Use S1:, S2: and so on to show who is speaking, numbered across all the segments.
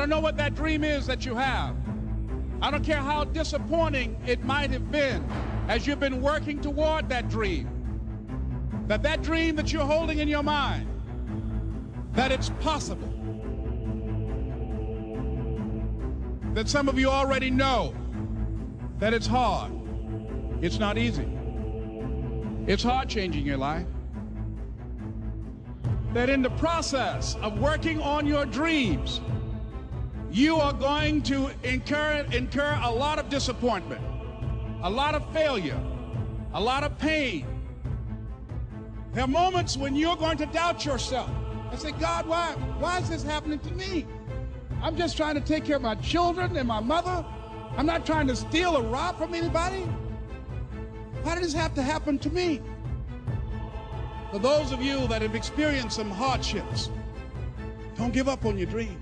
S1: don't know what that dream is that you have. I don't care how disappointing it might have been as you've been working toward that dream. That dream that you're holding in your mind, that it's possible. That some of you already know that it's hard. It's not easy. It's hard changing your life. That in the process of working on your dreams, you are going to incur a lot of disappointment, a lot of failure, a lot of pain. There are moments when you're going to doubt yourself and say, God, why is this happening to me? I'm just trying to take care of my children and my mother. I'm not trying to steal or rob from anybody. Why did this have to happen to me? For those of you that have experienced some hardships, don't give up on your dream.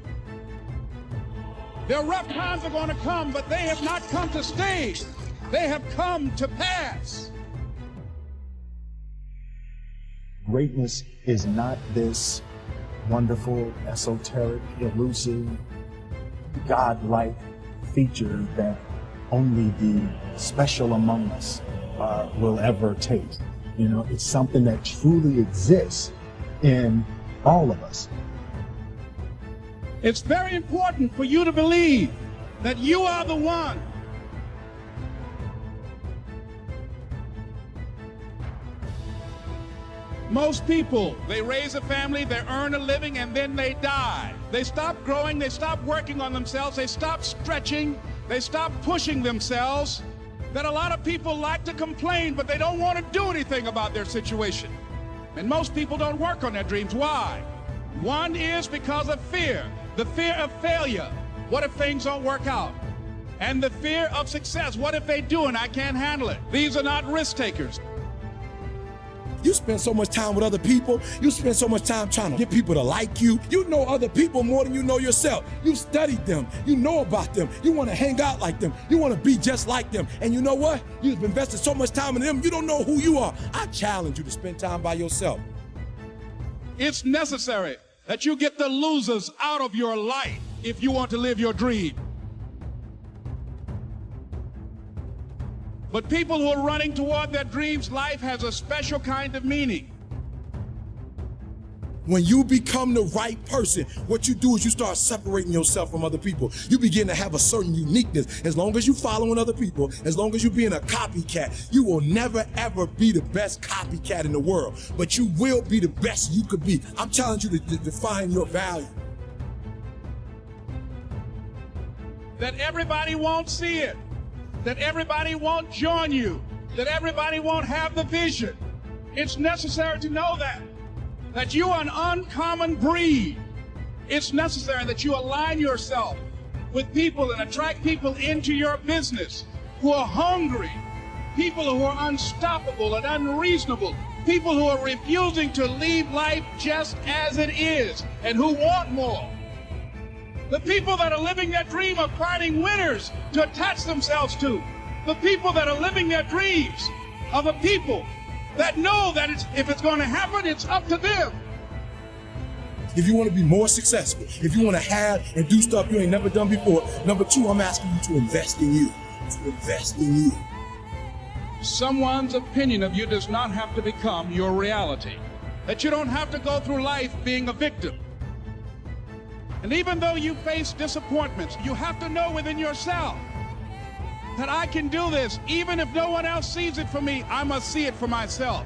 S1: Their rough times are going to come, but they have not come to stay. They have come to pass.
S2: Greatness is not this wonderful, esoteric, elusive, God-like feature that only the special among us will ever take. You know, it's something that truly exists in all of us.
S1: It's very important for you to believe that you are the one. Most people, they raise a family, they earn a living, and then they die. They stop growing, they stop working on themselves, they stop stretching, they stop pushing themselves. That a lot of people like to complain, but they don't want to do anything about their situation. And most people don't work on their dreams. Why? One is because of fear. The fear of failure. What if things don't work out? And the fear of success. What if they do and I can't handle it? These are not risk takers.
S3: You spend so much time with other people. You spend so much time trying to get people to like you. You know other people more than you know yourself. You studied them. You know about them. You want to hang out like them. You want to be just like them. And you know what? You've invested so much time in them, you don't know who you are. I challenge you to spend time by yourself.
S1: It's necessary that you get the losers out of your life if you want to live your dream. But people who are running toward their dreams, life has a special kind of meaning.
S3: When you become the right person, what you do is you start separating yourself from other people. You begin to have a certain uniqueness. As long as you're following other people, as long as you're being a copycat, you will never ever be the best copycat in the world. But you will be the best you could be. I'm challenging you to define your value.
S1: That everybody won't see it. That everybody won't join you, that everybody won't have the vision. It's necessary to know that you are an uncommon breed. It's necessary that you align yourself with people and attract people into your business who are hungry, people who are unstoppable and unreasonable, people who are refusing to leave life just as it is and who want more. The people that are living their dream of finding winners to attach themselves to. The people that are living their dreams are the people that know that if it's going to happen, it's up to them.
S3: If you want to be more successful, if you want to have and do stuff you ain't never done before, number two, I'm asking you to invest in you. To invest in you.
S1: Someone's opinion of you does not have to become your reality. That you don't have to go through life being a victim. And even though you face disappointments, you have to know within yourself that I can do this. Even if no one else sees it for me, I must see it for myself.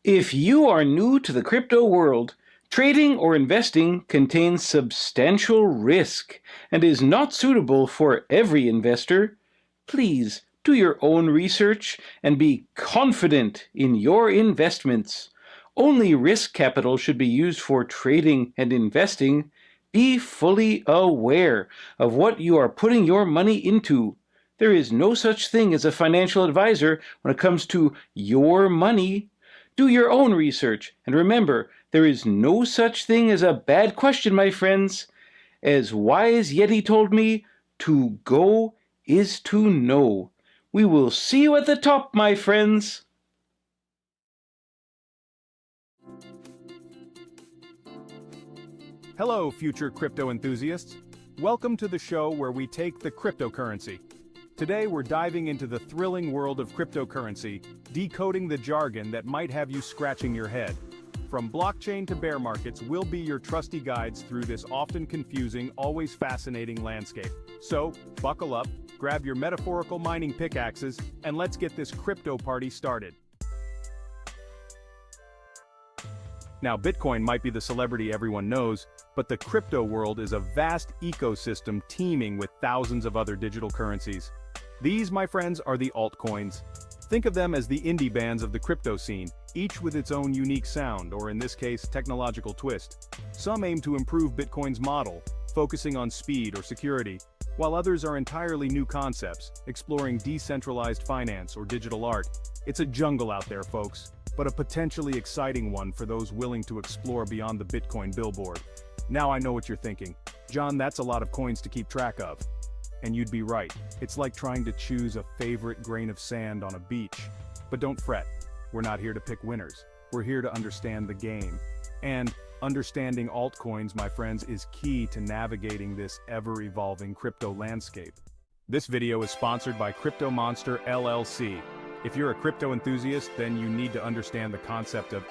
S4: If you are new to the crypto world, trading or investing contains substantial risk and is not suitable for every investor. Please do your own research and be confident in your investments. Only risk capital should be used for trading and investing. Be fully aware of what you are putting your money into. There is no such thing as a financial advisor when it comes to your money. Do your own research, and remember, there is no such thing as a bad question, my friends. As Wise Yeti told me, to go is to know. We will see you at the top, my friends.
S5: Hello, future crypto enthusiasts. Welcome to the show where we take the cryptocurrency. Today we're diving into the thrilling world of cryptocurrency, decoding the jargon that might have you scratching your head. From blockchain to bear markets, we'll be your trusty guides through this often confusing, always fascinating landscape. So, buckle up, grab your metaphorical mining pickaxes, and let's get this crypto party started. Now, Bitcoin might be the celebrity everyone knows, but the crypto world is a vast ecosystem teeming with thousands of other digital currencies. These, my friends, are the altcoins. Think of them as the indie bands of the crypto scene, each with its own unique sound, or in this case, technological twist. Some aim to improve Bitcoin's model, focusing on speed or security, while others are entirely new concepts, exploring decentralized finance or digital art. It's a jungle out there, folks, but a potentially exciting one for those willing to explore beyond the Bitcoin billboard. Now I know what you're thinking. John, that's a lot of coins to keep track of. And you'd be right. It's like trying to choose a favorite grain of sand on a beach. But don't fret. We're not here to pick winners. We're here to understand the game. And understanding altcoins, my friends, is key to navigating this ever-evolving crypto landscape. This video is sponsored by Crypto Monster LLC. If you're a crypto enthusiast, then you need to understand the concept of...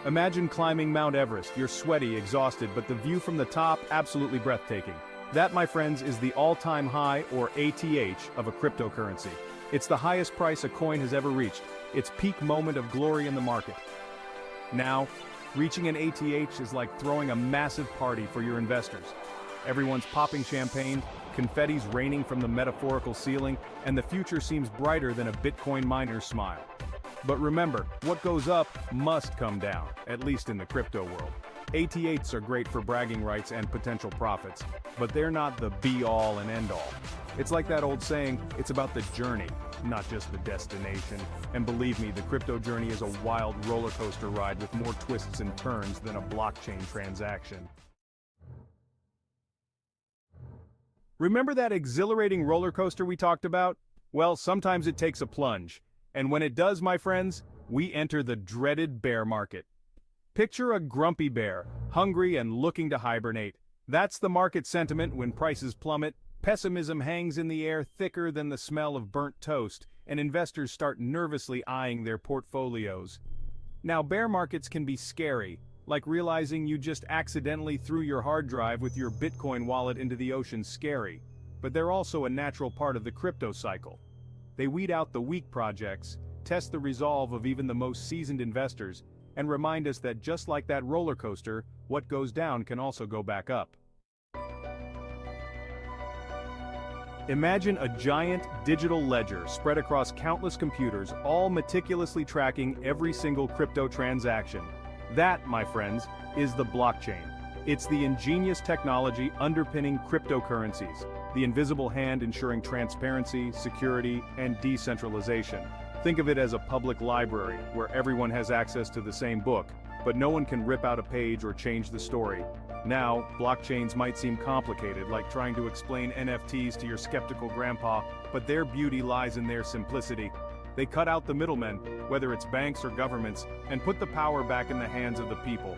S5: Imagine climbing Mount Everest. You're sweaty, exhausted, but the view from the top, absolutely breathtaking. That, my friends, is the all-time high, or ATH, of a cryptocurrency. It's the highest price a coin has ever reached, its peak moment of glory in the market. Now, reaching an ATH is like throwing a massive party for your investors. Everyone's popping champagne, confetti's raining from the metaphorical ceiling, and the future seems brighter than a Bitcoin miner's smile. But remember, what goes up must come down, at least in the crypto world. ATHs are great for bragging rights and potential profits, but they're not the be-all and end-all. It's like that old saying, it's about the journey, not just the destination. And believe me, the crypto journey is a wild roller coaster ride with more twists and turns than a blockchain transaction. Remember that exhilarating roller coaster we talked about? Well, sometimes it takes a plunge. And when it does, my friends, we enter the dreaded bear market. Picture a grumpy bear, hungry and looking to hibernate. That's the market sentiment when prices plummet, pessimism hangs in the air thicker than the smell of burnt toast, and investors start nervously eyeing their portfolios. Now, bear markets can be scary, like realizing you just accidentally threw your hard drive with your Bitcoin wallet into the ocean. Scary. But they're also a natural part of the crypto cycle. They weed out the weak projects, test the resolve of even the most seasoned investors, and remind us that just like that roller coaster, what goes down can also go back up. Imagine a giant digital ledger spread across countless computers, all meticulously tracking every single crypto transaction. That, my friends, is the blockchain. It's the ingenious technology underpinning cryptocurrencies, the invisible hand ensuring transparency, security, and decentralization. Think of it as a public library, where everyone has access to the same book, but no one can rip out a page or change the story. Now, blockchains might seem complicated, like trying to explain NFTs to your skeptical grandpa, but their beauty lies in their simplicity. They cut out the middlemen, whether it's banks or governments, and put the power back in the hands of the people.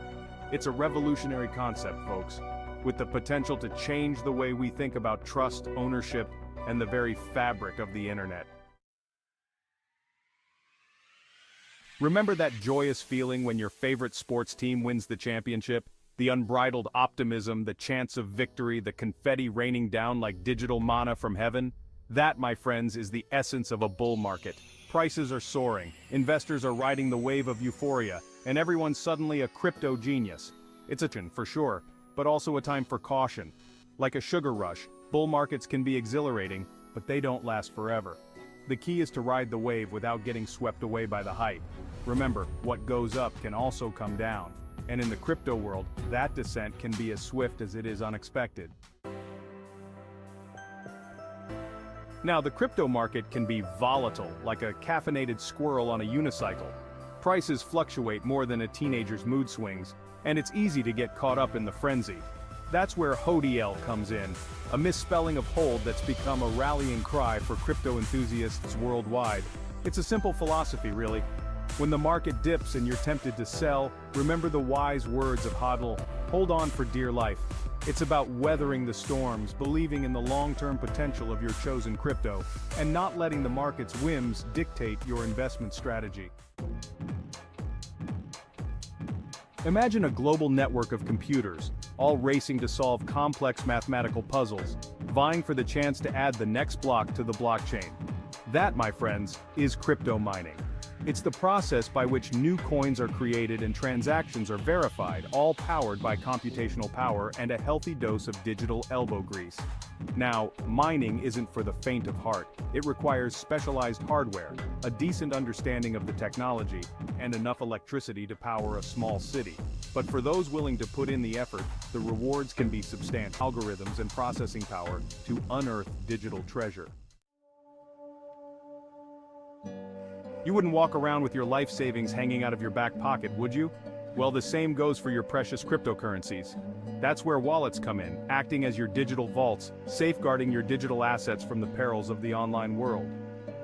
S5: It's a revolutionary concept, folks, with the potential to change the way we think about trust, ownership, and the very fabric of the internet. Remember that joyous feeling when your favorite sports team wins the championship? The unbridled optimism, the chance of victory, the confetti raining down like digital manna from heaven? That, my friends, is the essence of a bull market. Prices are soaring, investors are riding the wave of euphoria, and everyone's suddenly a crypto genius. It's a trend for sure, but also a time for caution. Like a sugar rush, bull markets can be exhilarating, but they don't last forever. The key is to ride the wave without getting swept away by the hype. Remember, what goes up can also come down. And in the crypto world, that descent can be as swift as it is unexpected. Now, the crypto market can be volatile, like a caffeinated squirrel on a unicycle. Prices fluctuate more than a teenager's mood swings, and it's easy to get caught up in the frenzy. That's where HODL comes in, a misspelling of hold that's become a rallying cry for crypto enthusiasts worldwide. It's a simple philosophy, really. When the market dips and you're tempted to sell, remember the wise words of HODL: hold on for dear life. It's about weathering the storms, believing in the long-term potential of your chosen crypto, and not letting the market's whims dictate your investment strategy. Imagine a global network of computers, all racing to solve complex mathematical puzzles, vying for the chance to add the next block to the blockchain. That, my friends, is crypto mining. It's the process by which new coins are created and transactions are verified, all powered by computational power and a healthy dose of digital elbow grease. Now, mining isn't for the faint of heart. It requires specialized hardware, a decent understanding of the technology, and enough electricity to power a small city. But for those willing to put in the effort, the rewards can be substantial. Algorithms and processing power to unearth digital treasure. You wouldn't walk around with your life savings hanging out of your back pocket, would you? Well, the same goes for your precious cryptocurrencies. That's where wallets come in, acting as your digital vaults, safeguarding your digital assets from the perils of the online world.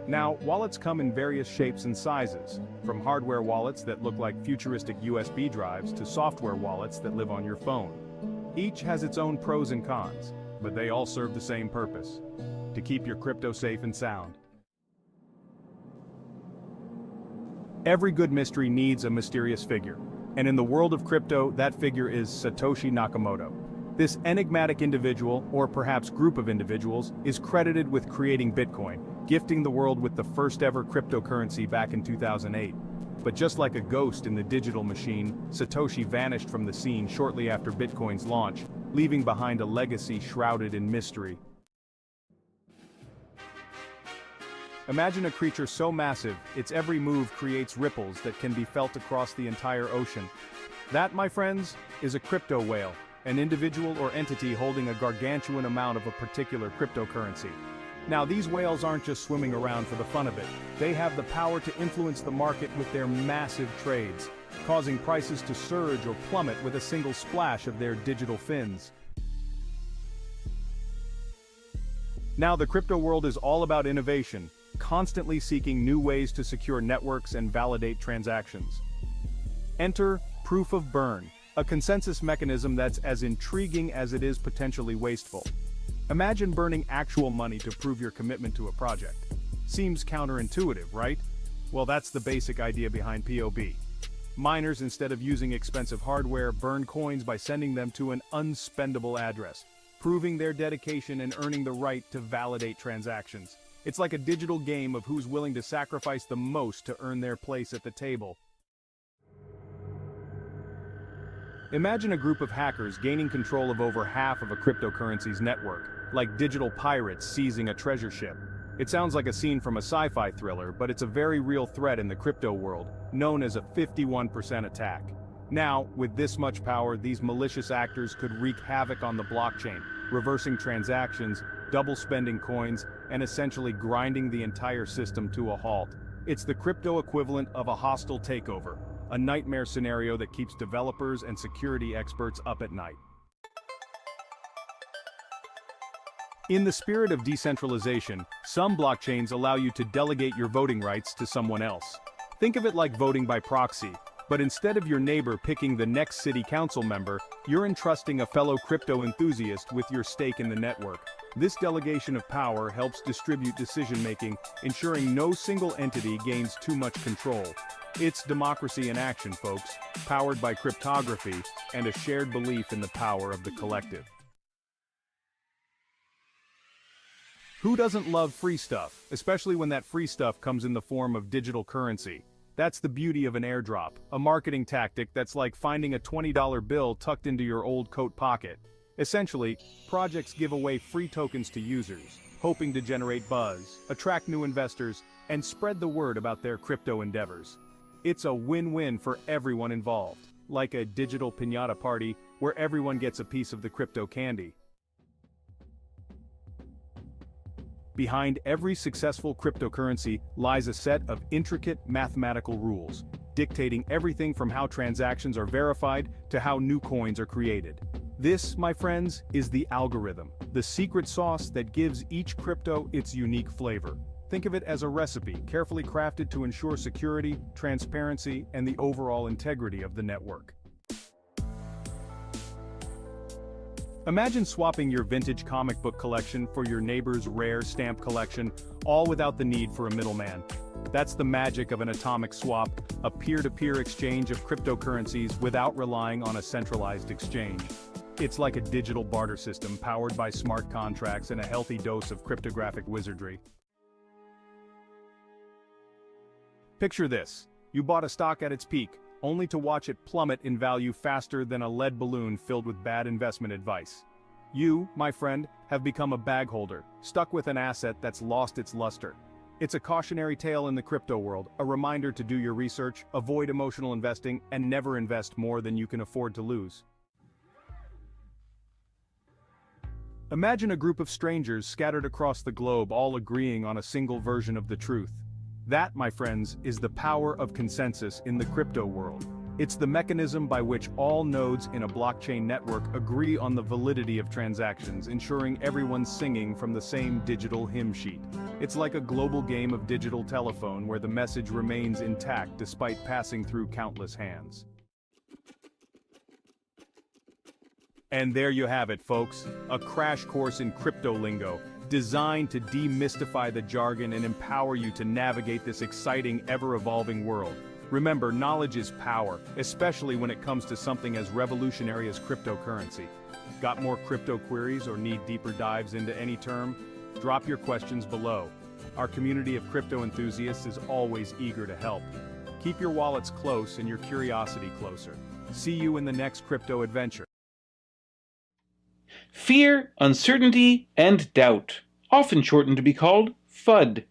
S5: Now, wallets come in various shapes and sizes, from hardware wallets that look like futuristic USB drives to software wallets that live on your phone. Each has its own pros and cons, but they all serve the same purpose: to keep your crypto safe and sound. Every good mystery needs a mysterious figure, and in the world of crypto, that figure is Satoshi Nakamoto. This enigmatic individual, or perhaps group of individuals, is credited with creating Bitcoin, gifting the world with the first ever cryptocurrency back in 2008. But just like a ghost in the digital machine, Satoshi vanished from the scene shortly after Bitcoin's launch, leaving behind a legacy shrouded in mystery. Imagine a creature so massive, its every move creates ripples that can be felt across the entire ocean. That, my friends, is a crypto whale, an individual or entity holding a gargantuan amount of a particular cryptocurrency. Now, these whales aren't just swimming around for the fun of it. They have the power to influence the market with their massive trades, causing prices to surge or plummet with a single splash of their digital fins. Now, the crypto world is all about innovation, constantly seeking new ways to secure networks and validate transactions. Enter proof of burn, a consensus mechanism that's as intriguing as it is potentially wasteful. Imagine burning actual money to prove your commitment to a project. Seems counterintuitive, right? Well, that's the basic idea behind POB. Miners, instead of using expensive hardware, burn coins by sending them to an unspendable address, proving their dedication and earning the right to validate transactions. It's like a digital game of who's willing to sacrifice the most to earn their place at the table. Imagine a group of hackers gaining control of over half of a cryptocurrency's network, like digital pirates seizing a treasure ship. It sounds like a scene from a sci-fi thriller, but it's a very real threat in the crypto world, known as a 51% attack. Now, with this much power, these malicious actors could wreak havoc on the blockchain, reversing transactions, double spending coins, and essentially grinding the entire system to a halt. It's the crypto equivalent of a hostile takeover, a nightmare scenario that keeps developers and security experts up at night. In the spirit of decentralization, some blockchains allow you to delegate your voting rights to someone else. Think of it like voting by proxy, but instead of your neighbor picking the next city council member, you're entrusting a fellow crypto enthusiast with your stake in the network. This delegation of power helps distribute decision-making, ensuring no single entity gains too much control. It's democracy in action, folks, powered by cryptography and a shared belief in the power of the collective. Who doesn't love free stuff, especially when that free stuff comes in the form of digital currency? That's the beauty of an airdrop, a marketing tactic that's like finding a $20 bill tucked into your old coat pocket. Essentially, projects give away free tokens to users, hoping to generate buzz, attract new investors, and spread the word about their crypto endeavors. It's a win-win for everyone involved, like a digital piñata party where everyone gets a piece of the crypto candy. Behind every successful cryptocurrency lies a set of intricate mathematical rules, dictating everything from how transactions are verified to how new coins are created. This, my friends, is the algorithm, the secret sauce that gives each crypto its unique flavor. Think Think of it as a recipe, carefully crafted to ensure security, transparency, and the overall integrity of the network. Imagine swapping your vintage comic book collection for your neighbor's rare stamp collection, all without the need for a middleman. That's the magic of an atomic swap, a peer-to-peer exchange of cryptocurrencies without relying on a centralized exchange. It's like a digital barter system powered by smart contracts and a healthy dose of cryptographic wizardry. Picture this: you bought a stock at its peak, only to watch it plummet in value faster than a lead balloon filled with bad investment advice. You, my friend, have become a bag holder, stuck with an asset that's lost its luster. It's a cautionary tale in the crypto world, a reminder to do your research, avoid emotional investing, and never invest more than you can afford to lose. Imagine a group of strangers scattered across the globe all agreeing on a single version of the truth. That, my friends, is the power of consensus in the crypto world. It's the mechanism by which all nodes in a blockchain network agree on the validity of transactions, ensuring everyone's singing from the same digital hymn sheet. It's like a global game of digital telephone where the message remains intact despite passing through countless hands. And there you have it, folks, a crash course in crypto lingo, designed to demystify the jargon and empower you to navigate this exciting, ever-evolving world. Remember, knowledge is power, especially when it comes to something as revolutionary as cryptocurrency. Got more crypto queries or need deeper dives into any term? Drop your questions below. Our community of crypto enthusiasts is always eager to help. Keep your wallets close and your curiosity closer. See you in the next crypto adventure.
S4: Fear, uncertainty, and doubt, often shortened to be called FUD,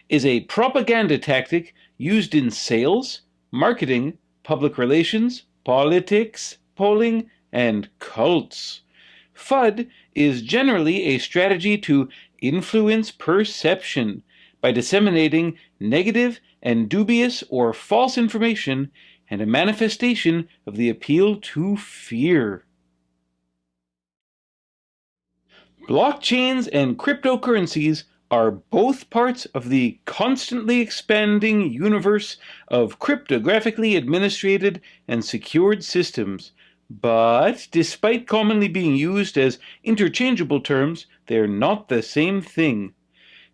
S4: is a propaganda tactic used in sales, marketing, public relations, politics, polling, and cults. FUD is generally a strategy to influence perception by disseminating negative and dubious or false information, and a manifestation of the appeal to fear. Blockchains and cryptocurrencies are both parts of the constantly expanding universe of cryptographically administrated and secured systems. But despite commonly being used as interchangeable terms, they're not the same thing.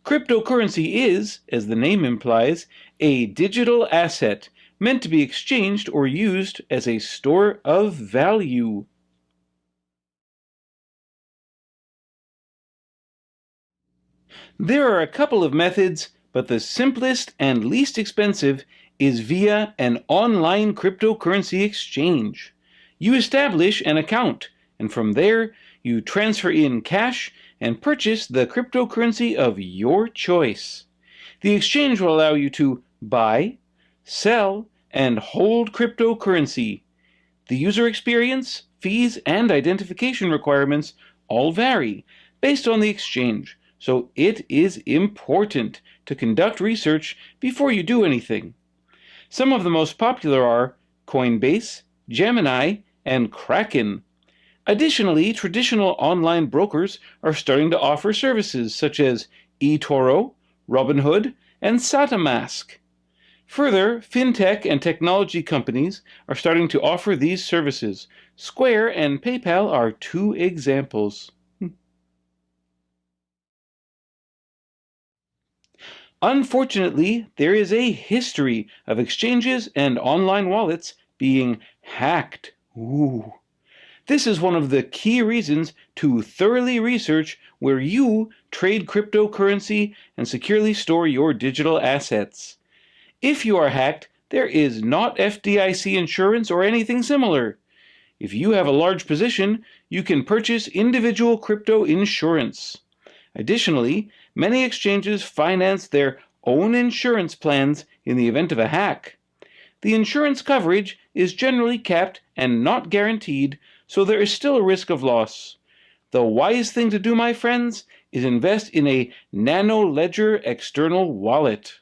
S4: Cryptocurrency is, as the name implies, a digital asset meant to be exchanged or used as a store of value. There are a couple of methods, but the simplest and least expensive is via an online cryptocurrency exchange. You establish an account, and from there, you transfer in cash and purchase the cryptocurrency of your choice. The exchange will allow you to buy, sell, and hold cryptocurrency. The user experience, fees, and identification requirements all vary based on the exchange. So it is important to conduct research before you do anything. Some of the most popular are Coinbase, Gemini, and Kraken. Additionally, traditional online brokers are starting to offer services such as eToro, Robinhood, and SataMask. Further, fintech and technology companies are starting to offer these services. Square and PayPal are two examples. Unfortunately, there is a history of exchanges and online wallets being hacked. This is one of the key reasons to thoroughly research where you trade cryptocurrency and securely store your digital assets. If you are hacked, there is not FDIC insurance or anything similar. If you have a large position, you can purchase individual crypto insurance. Additionally, many exchanges finance their own insurance plans in the event of a hack. The insurance coverage is generally capped and not guaranteed, so there is still a risk of loss. The wise thing to do, my friends, is invest in a nano ledger external wallet.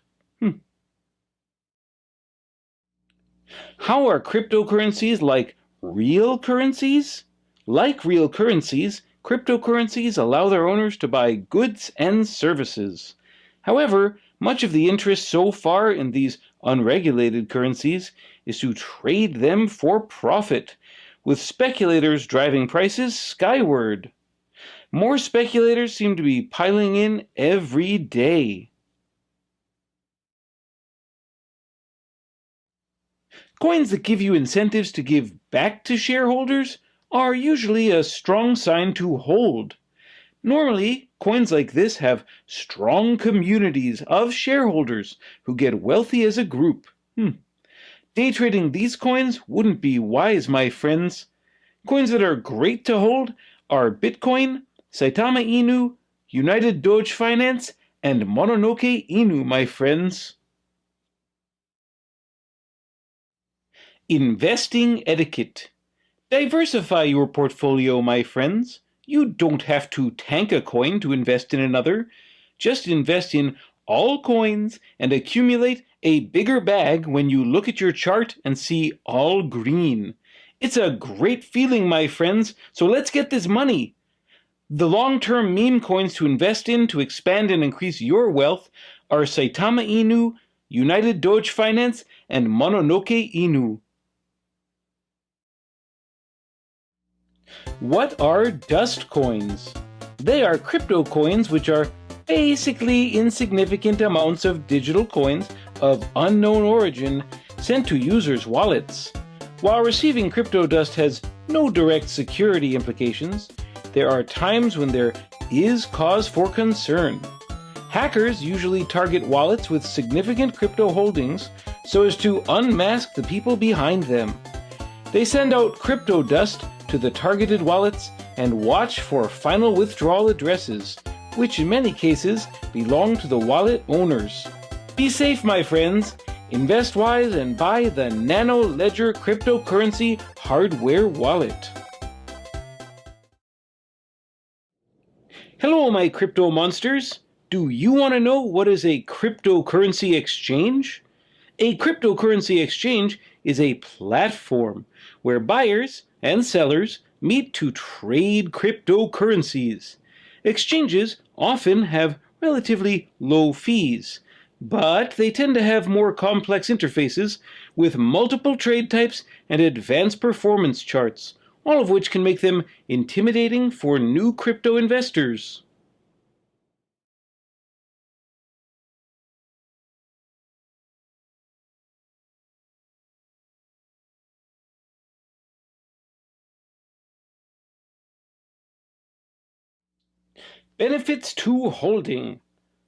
S4: How are cryptocurrencies like real currencies? Like real currencies, cryptocurrencies allow their owners to buy goods and services. However, Much of the interest so far in these unregulated currencies is to trade them for profit, with speculators driving prices skyward. More speculators seem to be piling in every day. Coins that give you incentives to give back to shareholders are usually a strong sign to hold. Normally, coins like this have strong communities of shareholders who get wealthy as a group. Day trading these coins wouldn't be wise, my friends. Coins that are great to hold are Bitcoin, Saitama Inu, United Doge Finance, and Mononoke Inu, my friends. Investing etiquette. Diversify your portfolio, my friends. You don't have to tank a coin to invest in another. Just invest in all coins and accumulate a bigger bag when you look at your chart and see all green. It's a great feeling, my friends, so let's get this money. The long-term meme coins to invest in to expand and increase your wealth are Saitama Inu, United Doge Finance, and Mononoke Inu. What are dust coins? They are crypto coins which are basically insignificant amounts of digital coins of unknown origin sent to users' wallets. While receiving crypto dust has no direct security implications, there are times when there is cause for concern. Hackers usually target wallets with significant crypto holdings so as to unmask the people behind them. They send out crypto dust to the targeted wallets and watch for final withdrawal addresses, which in many cases belong to the wallet owners. Be safe, my friends. Invest wise and buy the Nano Ledger cryptocurrency hardware wallet. Hello, my crypto monsters. Do you want to know what is a cryptocurrency exchange? A cryptocurrency exchange is a platform where buyers and sellers meet to trade cryptocurrencies. Exchanges often have relatively low fees, but they tend to have more complex interfaces with multiple trade types and advanced performance charts, all of which can make them intimidating for new crypto investors. Benefits to holding.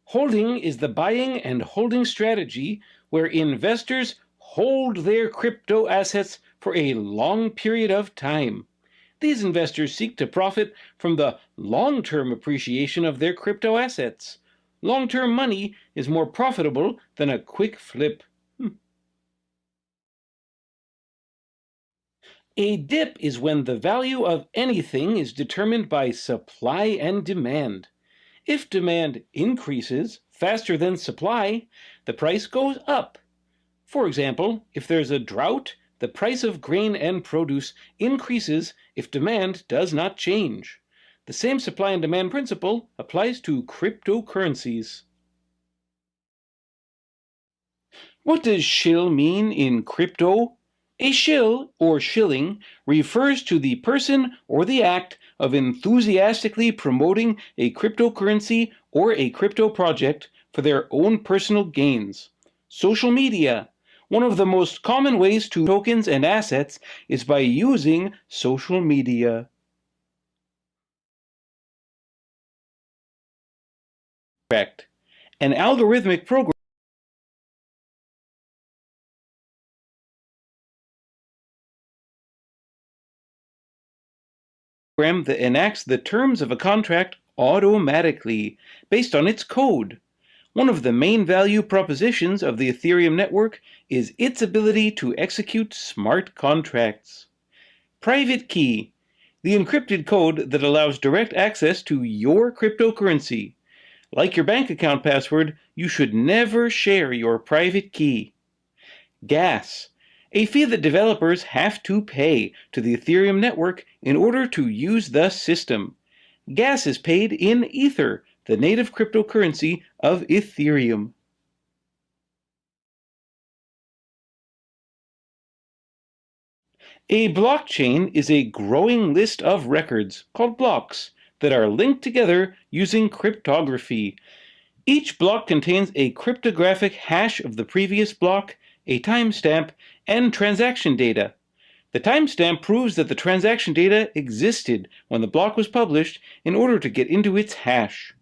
S4: Holding is the buying and holding strategy where investors hold their crypto assets for a long period of time. These investors seek to profit from the long-term appreciation of their crypto assets. Long-term money is more profitable than a quick flip. A dip is when the value of anything is determined by supply and demand. If demand increases faster than supply, the price goes up. For example, if there's a drought, the price of grain and produce increases if demand does not change. The same supply and demand principle applies to cryptocurrencies. What does shill mean in crypto? A shill, or shilling, refers to the person or the act of enthusiastically promoting a cryptocurrency or a crypto project for their own personal gains. Social media. One of the most common ways to tokens and assets is by using social media. An algorithmic program that enacts the terms of a contract automatically, based on its code. One of the main value propositions of the Ethereum network is its ability to execute smart contracts. Private key, the encrypted code that allows direct access to your cryptocurrency. Like your bank account password, you should never share your private key. Gas, a fee that developers have to pay to the Ethereum network in order to use the system. Gas is paid in Ether, the native cryptocurrency of Ethereum. A blockchain is a growing list of records, called blocks, that are linked together using cryptography. Each block contains a cryptographic hash of the previous block, a timestamp, and transaction data. The timestamp proves that the transaction data existed when the block was published in order to get into its hash.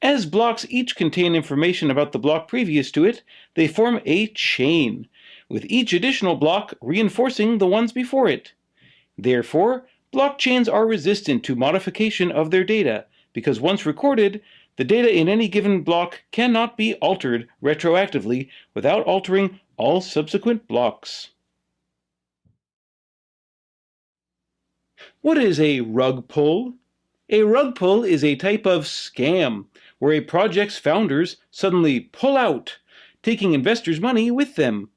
S4: As blocks each contain information about the block previous to it, they form a chain, with each additional block reinforcing the ones before it. Therefore, blockchains are resistant to modification of their data, because once recorded, the data in any given block cannot be altered retroactively without altering all subsequent blocks. What is a rug pull? A rug pull is a type of scam where a project's founders suddenly pull out, taking investors' money with them.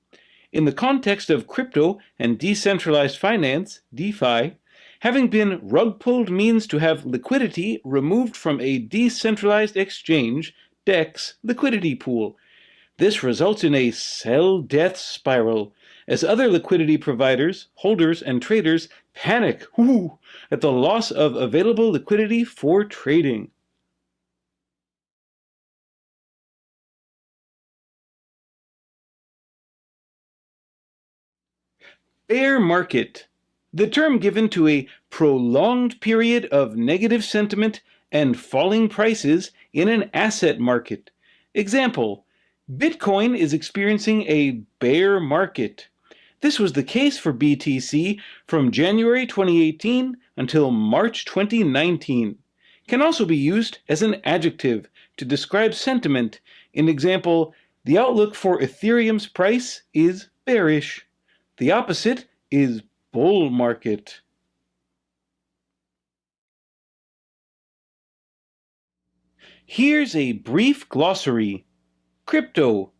S4: In the context of crypto and decentralized finance, DeFi, having been rug pulled means to have liquidity removed from a decentralized exchange, DEX, liquidity pool. This results in a sell-death spiral, as other liquidity providers, holders, and traders panic at the loss of available liquidity for trading. Bear market. The term given to a prolonged period of negative sentiment and falling prices in an asset market. Example, Bitcoin is experiencing a bear market. This was the case for BTC from January 2018 until March 2019. Can also be used as an adjective to describe sentiment. In example, the outlook for Ethereum's price is bearish. The opposite is bull market. Here's a brief glossary. Crypto,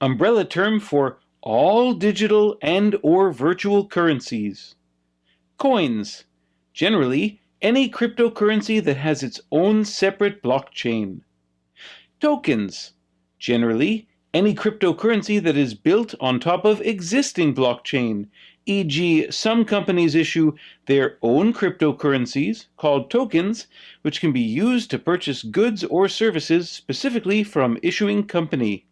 S4: umbrella term for all digital and/or virtual currencies. Coins, generally any cryptocurrency that has its own separate blockchain. Tokens, generally any cryptocurrency that is built on top of existing blockchain, e.g., some companies issue their own cryptocurrencies, called tokens, which can be used to purchase goods or services specifically from issuing company.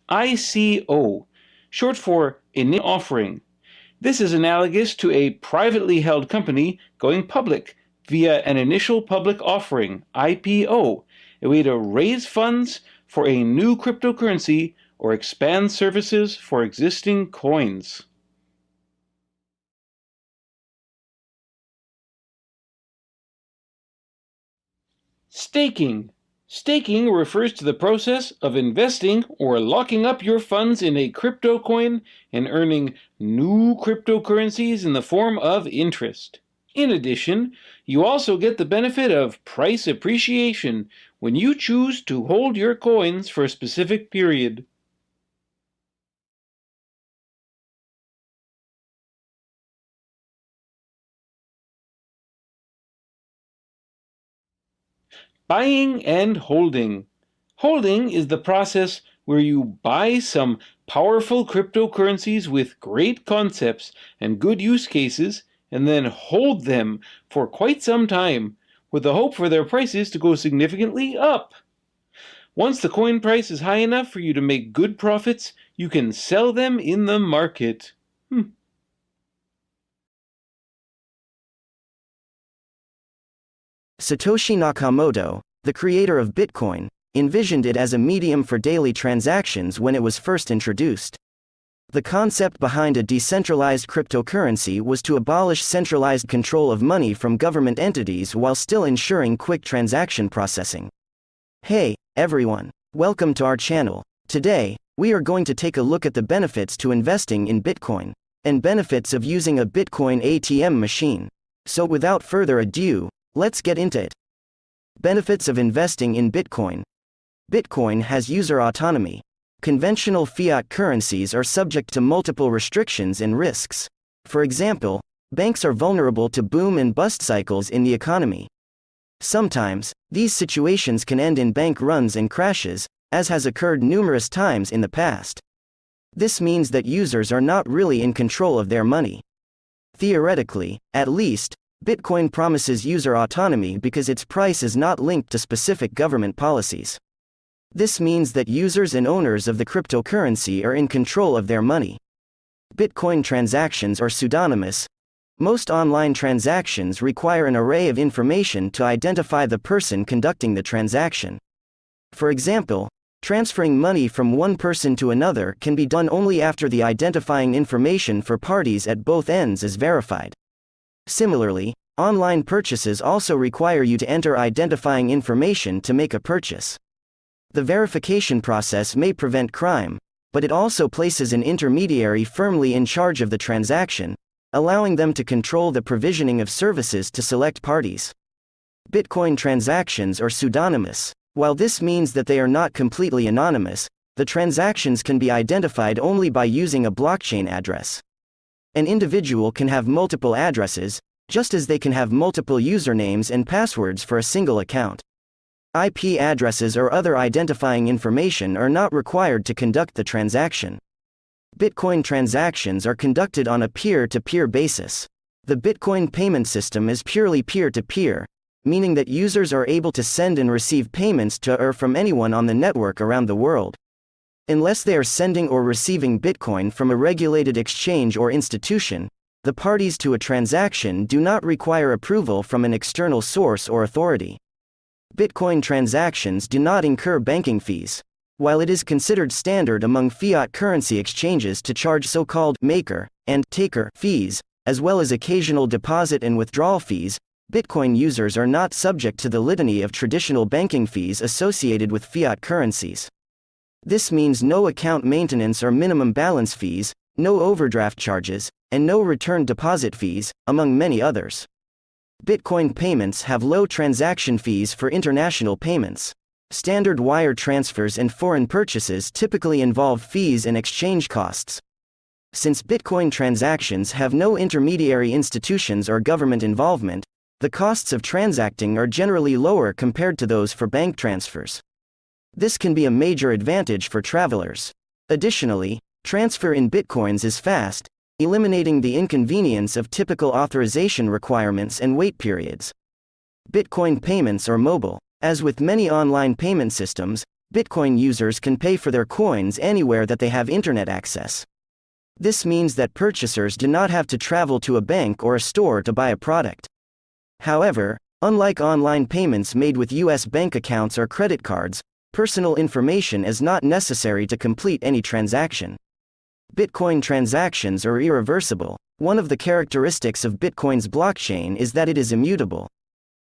S4: ICO, short for initial offering. This is analogous to a privately held company going public via an initial public offering, IPO, a way to raise funds for a new cryptocurrency or expand services for existing coins. Staking. Staking refers to the process of investing or locking up your funds in a crypto coin and earning new cryptocurrencies in the form of interest. In addition, you also get the benefit of price appreciation when you choose to hold your coins for a specific period. Buying and holding. Holding is the process where you buy some powerful cryptocurrencies with great concepts and good use cases and then hold them for quite some time with the hope for their prices to go significantly up. Once the coin price is high enough for you to make good profits, you can sell them in the market.
S6: Satoshi Nakamoto, the creator of Bitcoin, envisioned it as a medium for daily transactions when it was first introduced. The concept behind a decentralized cryptocurrency was to abolish centralized control of money from government entities while still ensuring quick transaction processing. Hey, everyone. Welcome to our channel. Today, we are going to take a look at the benefits to investing in Bitcoin and benefits of using a Bitcoin ATM machine. So without further ado, let's get into it. Benefits of investing in Bitcoin. Bitcoin has user autonomy. Conventional fiat currencies are subject to multiple restrictions and risks. For example, banks are vulnerable to boom and bust cycles in the economy. Sometimes, these situations can end in bank runs and crashes, as has occurred numerous times in the past. This means that users are not really in control of their money. Theoretically, at least, Bitcoin promises user autonomy because its price is not linked to specific government policies. This means that users and owners of the cryptocurrency are in control of their money. Bitcoin transactions are pseudonymous. Most online transactions require an array of information to identify the person conducting the transaction. For example, transferring money from one person to another can be done only after the identifying information for parties at both ends is verified. Similarly, online purchases also require you to enter identifying information to make a purchase. The verification process may prevent crime, but it also places an intermediary firmly in charge of the transaction, allowing them to control the provisioning of services to select parties. Bitcoin transactions are pseudonymous. While this means that they are not completely anonymous, the transactions can be identified only by using a blockchain address. An individual can have multiple addresses, just as they can have multiple usernames and passwords for a single account. IP addresses or other identifying information are not required to conduct the transaction. Bitcoin transactions are conducted on a peer-to-peer basis. The Bitcoin payment system is purely peer-to-peer, meaning that users are able to send and receive payments to or from anyone on the network around the world. Unless they are sending or receiving Bitcoin from a regulated exchange or institution, the parties to a transaction do not require approval from an external source or authority. Bitcoin transactions do not incur banking fees. While it is considered standard among fiat currency exchanges to charge so-called maker and taker fees, as well as occasional deposit and withdrawal fees, Bitcoin users are not subject to the litany of traditional banking fees associated with fiat currencies. This means no account maintenance or minimum balance fees, no overdraft charges, and no return deposit fees, among many others. Bitcoin payments have low transaction fees for international payments. Standard wire transfers and foreign purchases typically involve fees and exchange costs. Since Bitcoin transactions have no intermediary institutions or government involvement, the costs of transacting are generally lower compared to those for bank transfers. This can be a major advantage for travelers. Additionally, transfer in Bitcoins is fast, eliminating the inconvenience of typical authorization requirements and wait periods. Bitcoin payments are mobile. As with many online payment systems, Bitcoin users can pay for their coins anywhere that they have internet access. This means that purchasers do not have to travel to a bank or a store to buy a product. However, unlike online payments made with US bank accounts or credit cards, personal information is not necessary to complete any transaction. Bitcoin transactions are irreversible. One of the characteristics of Bitcoin's blockchain is that it is immutable.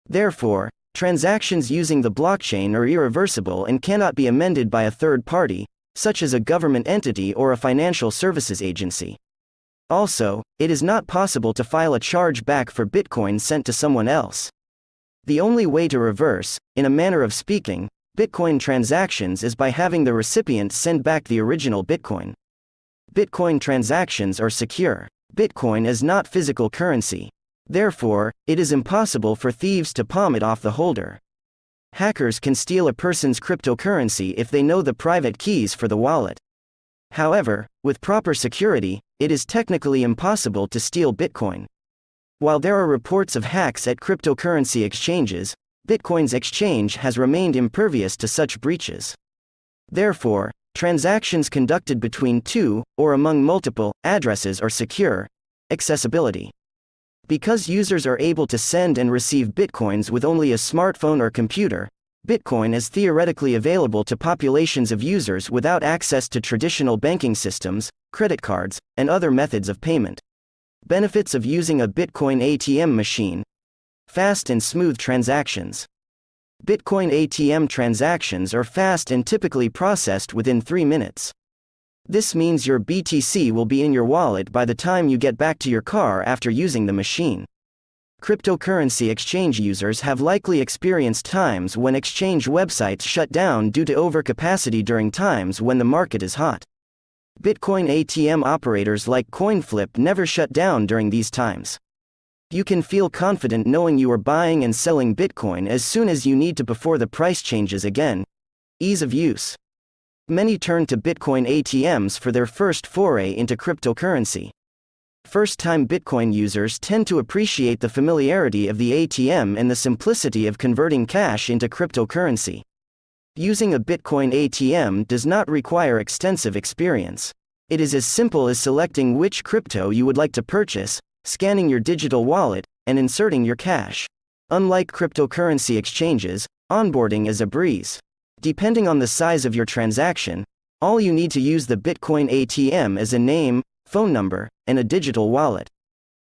S6: Therefore, transactions using the blockchain are irreversible and cannot be amended by a third party, such as a government entity or a financial services agency. Also, it is not possible to file a charge back for Bitcoin sent to someone else. The only way to reverse, in a manner of speaking, Bitcoin transactions is by having the recipient send back the original Bitcoin. Bitcoin transactions are secure. Bitcoin is not physical currency. Therefore, it is impossible for thieves to palm it off the holder. Hackers can steal a person's cryptocurrency if they know the private keys for the wallet. However, with proper security, it is technically impossible to steal Bitcoin. While there are reports of hacks at cryptocurrency exchanges, Bitcoin's exchange has remained impervious to such breaches. Therefore, transactions conducted between two, or among multiple, addresses are secure. Accessibility. Because users are able to send and receive Bitcoins with only a smartphone or computer, Bitcoin is theoretically available to populations of users without access to traditional banking systems, credit cards, and other methods of payment. Benefits of using a Bitcoin ATM machine. Fast and smooth transactions. Bitcoin ATM transactions are fast and typically processed within 3 minutes. This means your BTC will be in your wallet by the time you get back to your car after using the machine. Cryptocurrency exchange users have likely experienced times when exchange websites shut down due to overcapacity during times when the market is hot. Bitcoin ATM operators like CoinFlip never shut down during these times. You can feel confident knowing you are buying and selling Bitcoin as soon as you need to before the price changes again. Ease of use. Many turn to Bitcoin ATMs for their first foray into cryptocurrency. First-time Bitcoin users tend to appreciate the familiarity of the ATM and the simplicity of converting cash into cryptocurrency. Using a Bitcoin ATM does not require extensive experience. It is as simple as selecting which crypto you would like to purchase, scanning your digital wallet, and inserting your cash. Unlike cryptocurrency exchanges, onboarding is a breeze. Depending on the size of your transaction, all you need to use the Bitcoin ATM is a name, phone number, and a digital wallet.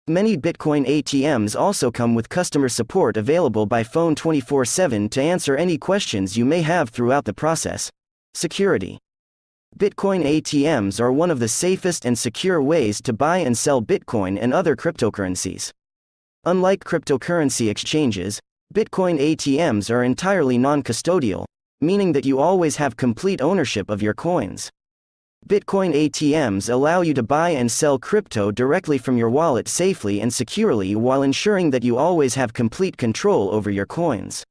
S6: Many Bitcoin ATMs also come with customer support available by phone 24/7 to answer any questions you may have throughout the process. Security. Bitcoin ATMs are one of the safest and secure ways to buy and sell Bitcoin and other cryptocurrencies. Unlike cryptocurrency exchanges, Bitcoin ATMs are entirely non-custodial, meaning that you always have complete ownership of your coins. Bitcoin ATMs allow you to buy and sell crypto directly from your wallet safely and securely while ensuring that you always have complete control over your coins.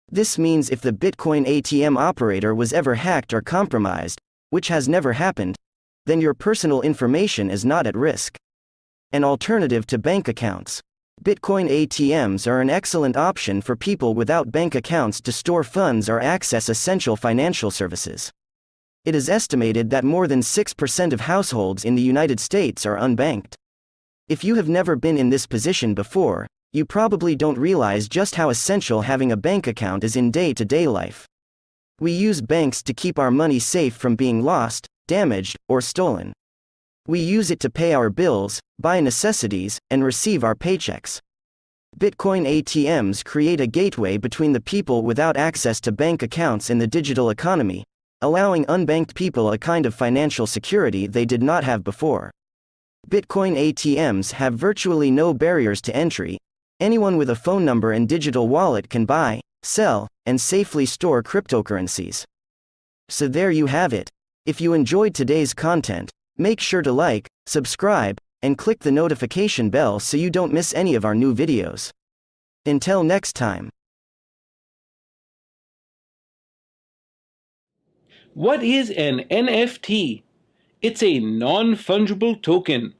S6: This means if the Bitcoin ATM operator was ever hacked or compromised, which has never happened, then your personal information is not at risk. An alternative to bank accounts. Bitcoin ATMs are an excellent option for people without bank accounts to store funds or access essential financial services. It is estimated that more than 6% of households in the United States are unbanked. If you have never been in this position before, you probably don't realize just how essential having a bank account is in day-to-day life. We use banks to keep our money safe from being lost, damaged, or stolen. We use it to pay our bills, buy necessities, and receive our paychecks. Bitcoin ATMs create a gateway between the people without access to bank accounts and the digital economy, allowing unbanked people a kind of financial security they did not have before. Bitcoin ATMs have virtually no barriers to entry. Anyone with a phone number and digital wallet can buy, sell, and safely store cryptocurrencies. So there you have it. If you enjoyed today's content, make sure to like, subscribe, and click the notification bell so you don't miss any of our new videos. Until next time.
S4: What is an NFT? It's a non-fungible token.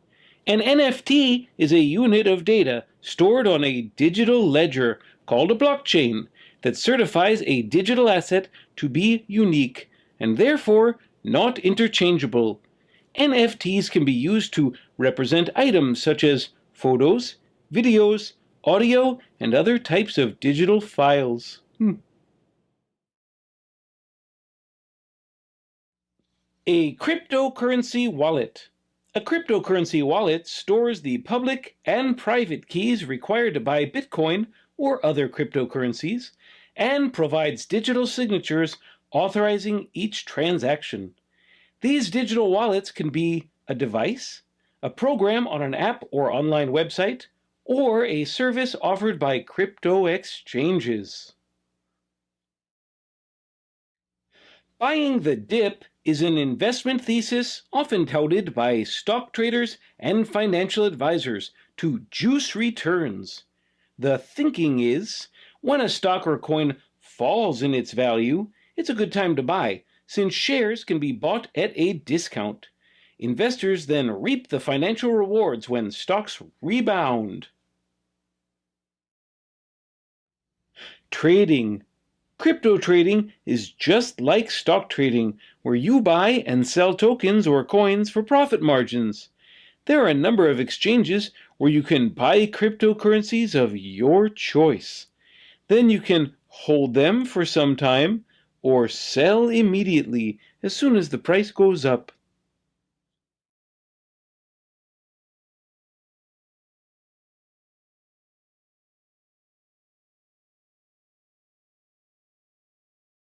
S4: An NFT is a unit of data stored on a digital ledger called a blockchain that certifies a digital asset to be unique and therefore not interchangeable. NFTs can be used to represent items such as photos, videos, audio, and other types of digital files. A cryptocurrency wallet. A cryptocurrency wallet stores the public and private keys required to buy Bitcoin or other cryptocurrencies and provides digital signatures authorizing each transaction. These digital wallets can be a device, a program on an app or online website, or a service offered by crypto exchanges. Buying the dip is an investment thesis often touted by stock traders and financial advisors to juice returns. The thinking is, when a stock or coin falls in its value, it's a good time to buy, since shares can be bought at a discount. Investors then reap the financial rewards when stocks rebound. Trading. Crypto trading is just like stock trading, where you buy and sell tokens or coins for profit margins. There are a number of exchanges where you can buy cryptocurrencies of your choice. Then you can hold them for some time or sell immediately as soon as the price goes up.